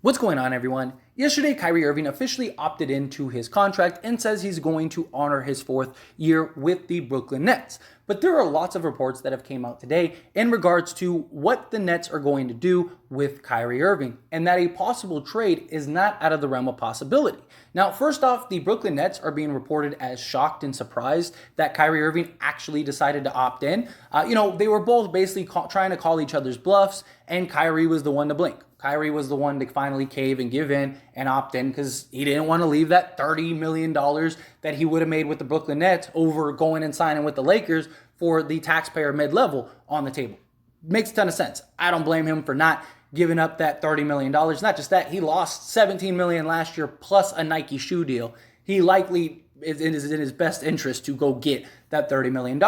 What's going on, everyone? Yesterday, Kyrie Irving officially opted into his contract and says he's going to honor his fourth year with the Brooklyn Nets. But there are lots of reports that have came out today in regards to what the Nets are going to do with Kyrie Irving, and that a possible trade is not out of the realm of possibility. Now, first off, the Brooklyn Nets are being reported as shocked and surprised that Kyrie Irving actually decided to opt in. They were both basically trying to call each other's bluffs, and Kyrie was the one to blink. Kyrie was the one to finally cave and give in and opt in because he didn't want to leave that $30 million that he would have made with the Brooklyn Nets over going and signing with the Lakers for the taxpayer mid-level on the table. Makes a ton of sense. I don't blame him for not giving up that $30 million. Not just that, he lost $17 million last year plus a Nike shoe deal. He likely is in his best interest to go get that $30 million.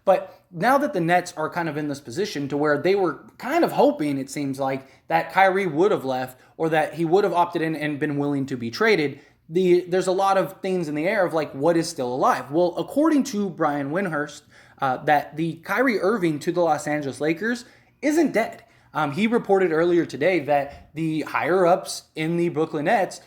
But now that the Nets are kind of in this position to where they were kind of hoping, it seems like, that Kyrie would have left or that he would have opted in and been willing to be traded, there's a lot of things in the air of like what is still alive. Well, according to Brian Windhorst, that the Kyrie Irving to the Los Angeles Lakers isn't dead. He reported earlier today that the higher-ups in the Brooklyn Nets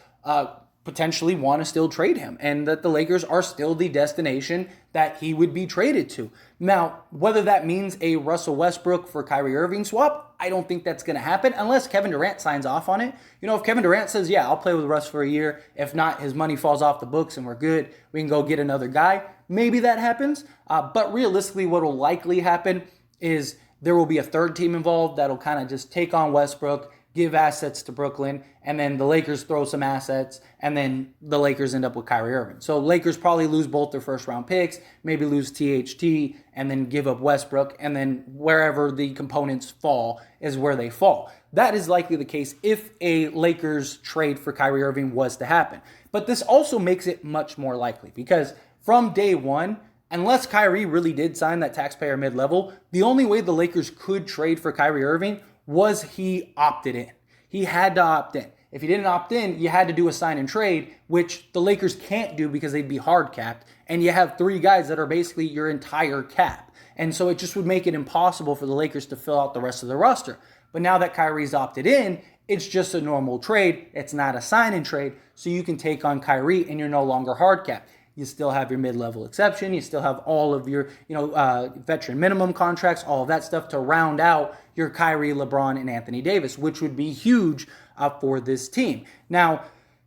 potentially want to still trade him and that the Lakers are still the destination that he would be traded to. Now, whether that means a Russell Westbrook for Kyrie Irving swap, I don't think that's going to happen unless Kevin Durant signs off on it. If Kevin Durant says, yeah, I'll play with Russ for a year. If not, his money falls off the books and we're good. We can go get another guy. Maybe that happens. But realistically, what will likely happen is there will be a third team involved that'll kind of just take on Westbrook, give assets to Brooklyn, and then the Lakers throw some assets, and then the Lakers end up with Kyrie Irving. So Lakers probably lose both their first-round picks, maybe lose THT, and then give up Westbrook, and then wherever the components fall is where they fall. That is likely the case if a Lakers trade for Kyrie Irving was to happen. But this also makes it much more likely because from day one, unless Kyrie really did sign that taxpayer mid-level, the only way the Lakers could trade for Kyrie Irving was he opted in. He had to opt in. If he didn't opt in, you had to do a sign and trade, which the Lakers can't do because they'd be hard capped. And you have three guys that are basically your entire cap. And so it just would make it impossible for the Lakers to fill out the rest of the roster. But now that Kyrie's opted in, it's just a normal trade. It's not a sign and trade. So you can take on Kyrie and you're no longer hard capped. You still have your mid-level exception. You still have all of your, veteran minimum contracts, all of that stuff to round out your Kyrie, LeBron, and Anthony Davis, which would be huge for this team. Now,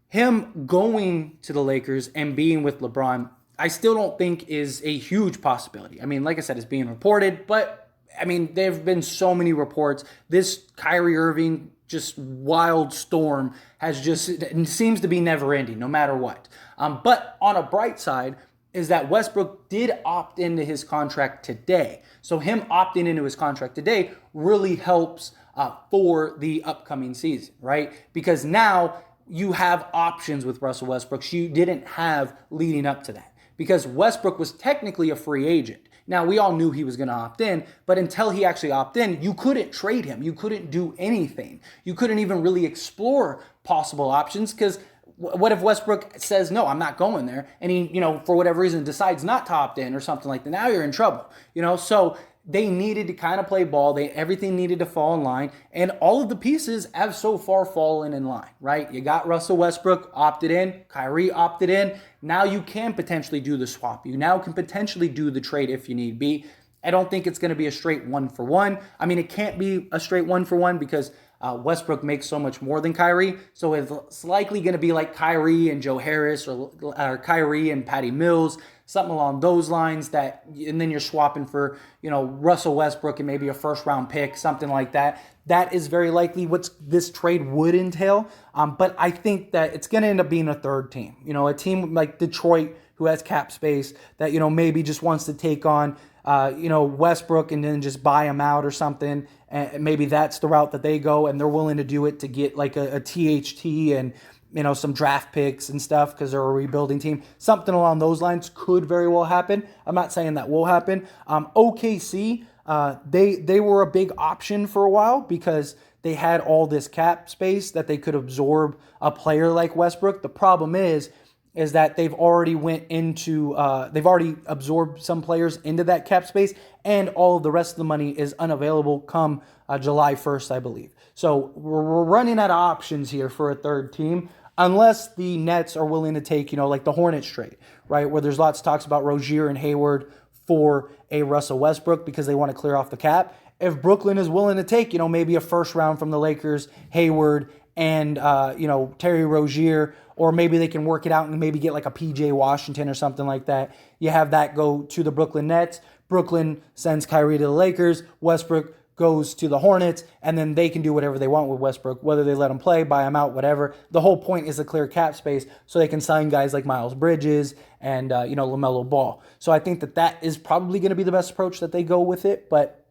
him going to the Lakers and being with LeBron, I still don't think is a huge possibility. I mean, like I said, it's being reported, but there have been so many reports. This Kyrie Irving just wild storm it seems to be never ending, no matter what. But on a bright side is that Westbrook did opt into his contract today. So him opting into his contract today really helps for the upcoming season, right? Because now you have options with Russell Westbrook you didn't have leading up to that. Because Westbrook was technically a free agent. Now, we all knew he was going to opt in, but until he actually opted in, you couldn't trade him. You couldn't do anything. You couldn't even really explore possible options because what if Westbrook says, no, I'm not going there, and he, for whatever reason decides not to opt in or something like that? Now you're in trouble, So they needed to kind of play ball. Everything needed to fall in line, and all of the pieces have so far fallen in line, right? You got Russell Westbrook opted in, Kyrie opted in. Now you can potentially do the swap. You now can potentially do the trade if you need be. I don't think it's going to be a straight 1-for-1. It can't be a straight 1-for-1 because Westbrook makes so much more than Kyrie. So it's likely going to be like Kyrie and Joe Harris or Kyrie and Patty Mills, something along those lines and then you're swapping for, Russell Westbrook and maybe a first-round pick, something like that. That is very likely what this trade would entail. But I think that it's going to end up being a third team. A team like Detroit who has cap space that, maybe just wants to take on, Westbrook and then just buy him out or something. And maybe that's the route that they go and they're willing to do it to get like a THT and, some draft picks and stuff because they're a rebuilding team. Something along those lines could very well happen. I'm not saying that will happen. OKC, they were a big option for a while because they had all this cap space that they could absorb a player like Westbrook. The problem is that they've already absorbed some players into that cap space, and all of the rest of the money is unavailable come July 1st, I believe. So we're running out of options here for a third team unless the Nets are willing to take, like the Hornets trade, right? Where there's lots of talks about Rozier and Hayward for a Russell Westbrook because they want to clear off the cap. If Brooklyn is willing to take, maybe a first round from the Lakers, Hayward, and, Terry Rozier, or maybe they can work it out and maybe get like a PJ Washington or something like that. You have that go to the Brooklyn Nets. Brooklyn sends Kyrie to the Lakers. Westbrook goes to the Hornets, and then they can do whatever they want with Westbrook, whether they let him play, buy him out, whatever. The whole point is to clear cap space so they can sign guys like Miles Bridges and, LaMelo Ball. So I think that is probably going to be the best approach that they go with it. But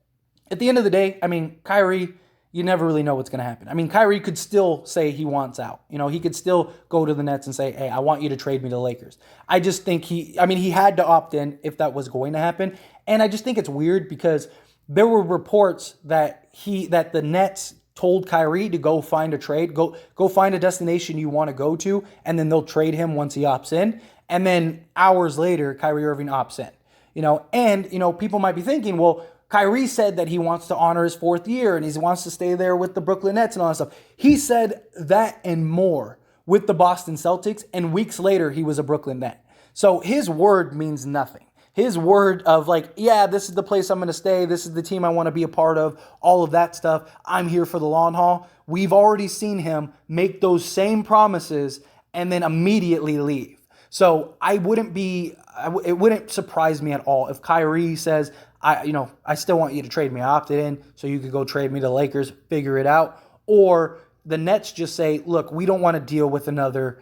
at the end of the day, Kyrie, you never really know what's going to happen. Kyrie could still say he wants out. He could still go to the Nets and say, hey, I want you to trade me to the Lakers. I just think he had to opt in if that was going to happen. And I just think it's weird because there were reports that the Nets told Kyrie to go find a trade, go find a destination you want to go to, and then they'll trade him once he opts in. And then hours later, Kyrie Irving opts in. People might be thinking, well, Kyrie said that he wants to honor his 4th year and he wants to stay there with the Brooklyn Nets and all that stuff. He said that and more with the Boston Celtics, and weeks later, he was a Brooklyn Net. So his word means nothing. His word of this is the place I'm going to stay. This is the team I want to be a part of. All of that stuff. I'm here for the long haul. We've already seen him make those same promises and then immediately leave. So it wouldn't surprise me at all if Kyrie says, I still want you to trade me. I opted in so you could go trade me to the Lakers, figure it out. Or the Nets just say, look, we don't want to deal with another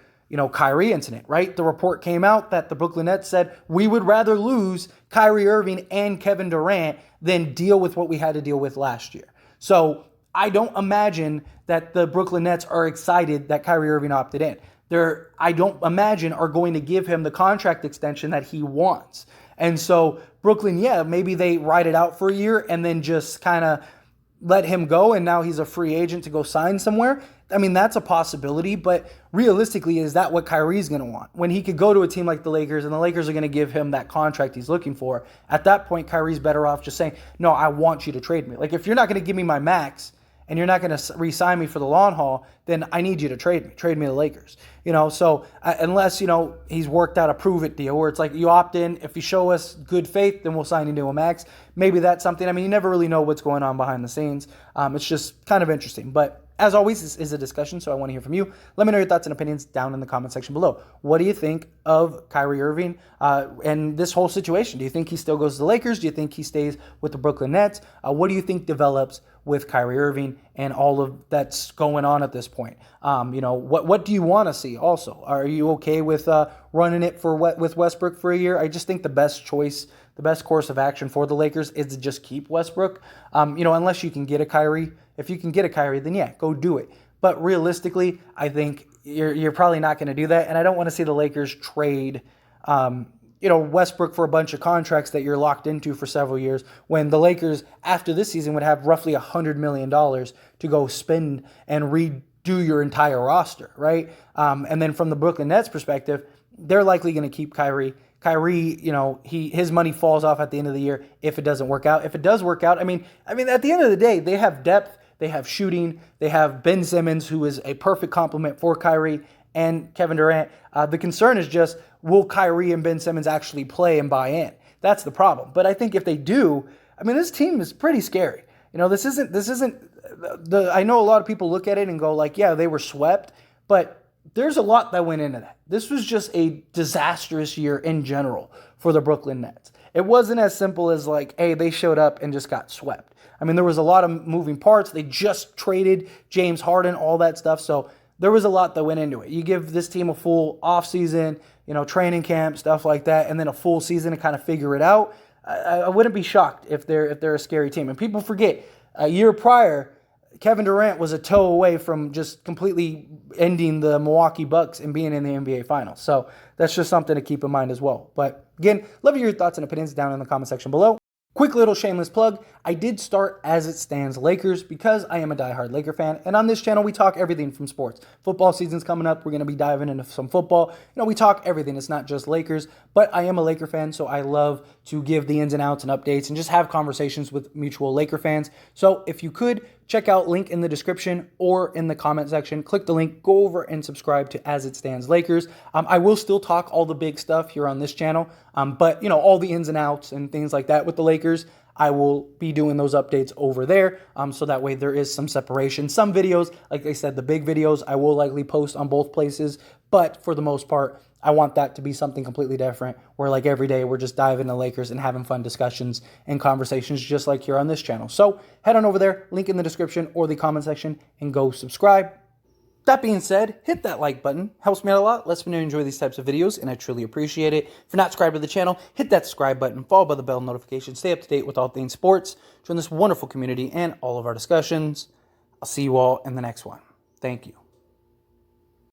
Kyrie incident, right? The report came out that the Brooklyn Nets said we would rather lose Kyrie Irving and Kevin Durant than deal with what we had to deal with last year. So I don't imagine that the Brooklyn Nets are excited that Kyrie Irving opted in. I don't imagine are going to give him the contract extension that he wants. And so Brooklyn, maybe they ride it out for a year and then just kind of let him go, and now he's a free agent to go sign somewhere. That's a possibility, but realistically, is that what Kyrie's going to want? When he could go to a team like the Lakers, and the Lakers are going to give him that contract he's looking for, at that point, Kyrie's better off just saying, no, I want you to trade me. If you're not going to give me my max, and you're not going to re-sign me for the long haul, then I need you to trade me to the Lakers. So unless, he's worked out a prove-it deal where it's like you opt in, if you show us good faith, then we'll sign you to a max. Maybe that's something. You never really know what's going on behind the scenes. It's just kind of interesting. But as always, this is a discussion, so I want to hear from you. Let me know your thoughts and opinions down in the comment section below. What do you think of Kyrie Irving and this whole situation? Do you think he still goes to the Lakers? Do you think he stays with the Brooklyn Nets? What do you think develops with Kyrie Irving and all of that's going on at this point? What do you want to see also? Are you okay with running it with Westbrook for a year? I just think the best choice, the best course of action for the Lakers is to just keep Westbrook. Unless you can get a Kyrie. If you can get a Kyrie, then go do it. But realistically, I think you're probably not going to do that. And I don't want to see the Lakers trade, Westbrook for a bunch of contracts that you're locked into for several years, when the Lakers, after this season, would have roughly $100 million to go spend and redo your entire roster, right? And then from the Brooklyn Nets perspective, they're likely going to keep Kyrie. Kyrie, his money falls off at the end of the year if it doesn't work out. If it does work out, at the end of the day, they have depth, they have shooting, they have Ben Simmons, who is a perfect complement for Kyrie and Kevin Durant. The concern is just, will Kyrie and Ben Simmons actually play and buy in? That's the problem. But I think if they do, this team is pretty scary. This isn't I know a lot of people look at it and go they were swept, but there's a lot that went into that. This was just a disastrous year in general for the Brooklyn Nets. It wasn't as simple as hey, they showed up and just got swept. There was a lot of moving parts. They just traded James Harden, all that stuff. So there was a lot that went into it. You give this team a full offseason, training camp, stuff like that, and then a full season to kind of figure it out. I wouldn't be shocked if they're a scary team. And people forget, a year prior, Kevin Durant was a toe away from just completely ending the Milwaukee Bucks and being in the NBA Finals. So that's just something to keep in mind as well. But again, love your thoughts and opinions down in the comment section below. Quick little shameless plug, I did start As It Stands Lakers because I am a diehard Laker fan, and on this channel we talk everything from sports. Football season's coming up, we're going to be diving into some football. We talk everything, it's not just Lakers, but I am a Laker fan, so I love to give the ins and outs and updates and just have conversations with mutual Laker fans. So if you could, check out link in the description or in the comment section. Click the link, go over and subscribe to As It Stands Lakers. I will still talk all the big stuff here on this channel, but all the ins and outs and things like that with the Lakers, I will be doing those updates over there, so that way there is some separation. Some videos, like I said, the big videos, I will likely post on both places, but for the most part, I want that to be something completely different, where like every day we're just diving into Lakers and having fun discussions and conversations just like here on this channel. So head on over there, link in the description or the comment section, and go subscribe. That being said, hit that like button. Helps me out a lot. Lets me know you enjoy these types of videos, and I truly appreciate it. If you're not subscribed to the channel, hit that subscribe button, followed by the bell notification. Stay up to date with all things sports. Join this wonderful community and all of our discussions. I'll see you all in the next one. Thank you.